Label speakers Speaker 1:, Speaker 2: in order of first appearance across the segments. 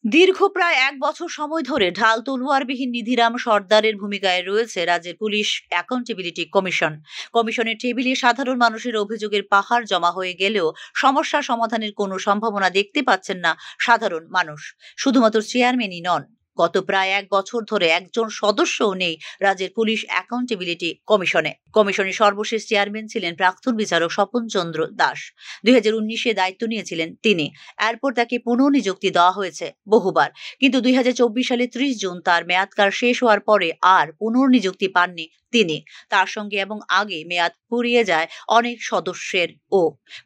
Speaker 1: দীর্ঘ প্রায় ১ বছর সময় ধরে ঢাল তলোয়ারবিহীন নিধিরাম সর্দারের ভূমিকায় রয়েছে রাজ্যের পুলিশ অ্যাকাউন্টেবিলিটি কমিশন। কমিশনের টেবিলে সাধারণ মানুষের অভিযোগের পাহাড় জমা হয়ে গেলেও সমস্যা সমাধানের কোনো সম্ভাবনা দেখতে পাচ্ছেন না সাধারণ মানুষ। শুধুমাত্র চেয়ারম্যানই নন, গত প্রায় ১ বছর ধরে একজন সদস্যও নেই রাজ্যের পুলিশ অ্যাকাউন্টেবিলিটি কমিশনে। কমিশনের সর্বশেষ চেয়ারম্যান ছিলেন প্রাক্তন বিচারক স্বপন চন্দ্র দাস। ২০১৯-এ দায়িত্ব নিয়েছিলেন তিনি। এরপর তাকে পুনঃনিযুক্তি দেওয়া হয়েছে বহুবার, কিন্তু ২০২৪ সালে ৩০ জুন তার মেয়াদকাল শেষ হওয়ার পরে আর পুনর্নিযুক্তি পাননি তিনি। তার সঙ্গে এবং আগে মেয়াদ ফুরিয়ে যায় অনেক সদস্যের।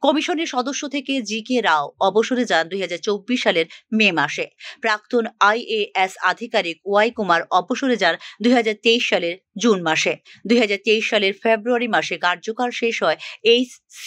Speaker 1: কমিশনের সদস্য থেকে জি কে রাও অবসরে যান ২০২৪ সালের মে মাসে। প্রাক্তন IAS আধিকারিক ওয়াই কুমার অবসরে যান ২০২৩ সালের জুন মাসে। ২০২৩ সালের ফেব্রুয়ারি মাসে কার্যকাল শেষ হয় HC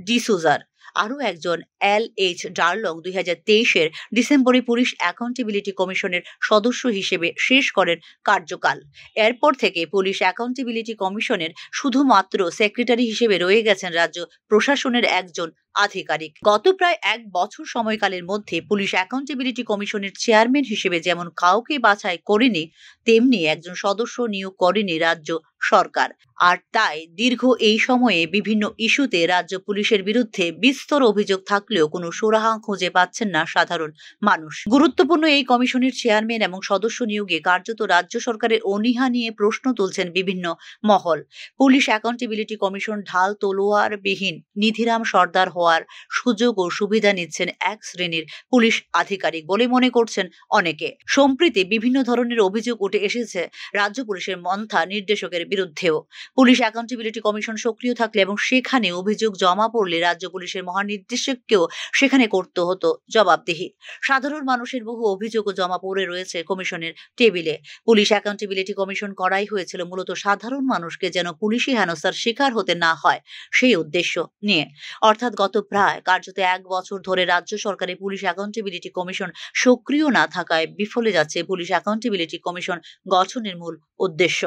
Speaker 1: ডিসুজার। আরও একজন LH ডার্লং ২০২৩-এর ডিসেম্বরে পুলিশ অ্যাকাউন্টেবিলিটি কমিশনের সদস্য হিসেবে শেষ করেন কার্যকাল। এরপর থেকে পুলিশ অ্যাকাউন্টেবিলিটি কমিশনের শুধুমাত্র সেক্রেটারি হিসেবে রয়ে গেছেন রাজ্য প্রশাসনের একজন আধিকারিক। গত প্রায় ১ বছর সময়কালের মধ্যে পুলিশ অ্যাকাউন্টেবিলিটি কমিশনের চেয়ারম্যান হিসেবে যেমন কাউকে বাছাই করেনি, তেমনি একজন সদস্য নিয়োগ করেনি রাজ্য সরকার। আর তাই দীর্ঘ এই সময়ে বিভিন্ন ইস্যুতে রাজ্য পুলিশের বিরুদ্ধে বিস্তর অভিযোগ থাকলেও কোনো সুরাহা খুঁজে পাচ্ছেন না সাধারণ মানুষ। গুরুত্বপূর্ণ এই কমিশনের চেয়ারম্যান এবং সদস্য নিয়োগে কার্যত রাজ্য সরকারের অনীহা নিয়ে প্রশ্ন তুলছেন বিভিন্ন মহল। পুলিশ অ্যাকাউন্টেবিলিটি কমিশন ঢাল তলোয়ারবিহীন নিধিরাম সর্দার হওয়ার সুযোগ ও সুবিধা নিচ্ছেন এক শ্রেণীর পুলিশ আধিকারিক বলে মনে করছেন অনেকে। সম্প্রতি বিভিন্ন ধরনের অভিযোগ উঠে এসেছে রাজ্য পুলিশের মন্থা নির্দেশকের বিরুদ্ধেও। পুলিশ অ্যাকাউন্টেবিলিটি কমিশন সক্রিয় থাকলে এবং সেখানে অভিযোগ জমা পড়লে রাজ্য পুলিশের মহানির্দেশককেও সেখানে করতে হতো জবাবদিহি। সাধারণ মানুষের বহু অভিযোগও জমা পড়ে রয়েছে কমিশনের টেবিলে। পুলিশ অ্যাকাউন্টেবিলিটি কমিশন করাই হয়েছিল মূলত সাধারণ মানুষকে যেন পুলিশি হেনস্থার শিকার হতে না হয় সেই উদ্দেশ্য নিয়ে। অর্থাৎ গত প্রায় কার্যত ১ বছর ধরে রাজ্য সরকারের পুলিশ অ্যাকাউন্টেবিলিটি কমিশন সক্রিয় না থাকায় বিফলে যাচ্ছে পুলিশ অ্যাকাউন্টেবিলিটি কমিশন গঠনের মূল উদ্দেশ্য।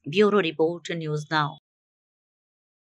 Speaker 1: Bureau report, news now.